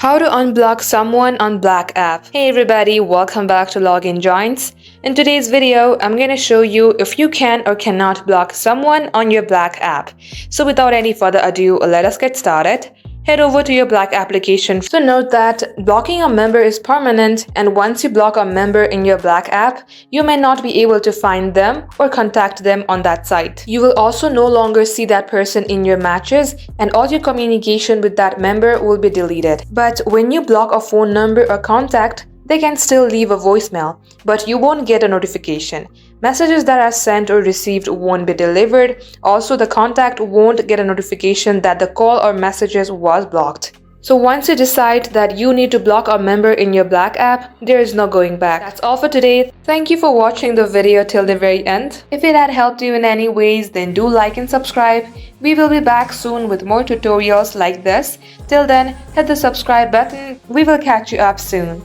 How to unblock someone on Black app. Hey everybody, welcome back to Login Joints. In today's video, I'm going to show you if you can or cannot block someone on your Black app. So without any further ado, let us get started. Head over to your Black application. So note that blocking a member is permanent, and once you block a member in your Black app, you may not be able to find them or contact them on that site. You will also no longer see that person in your matches, and all your communication with that member will be deleted. But when you block a phone number or contact, they can still leave a voicemail, but you won't get a notification. Messages that are sent or received won't be delivered. Also, the contact won't get a notification that the call or messages was blocked. So once you decide that you need to block a member in your Black app, there is no going back. That's all for today. Thank you for watching the video till the very end. If it had helped you in any ways, then do like and subscribe. We will be back soon with more tutorials like this. Till then, hit the subscribe button. We will catch you up soon.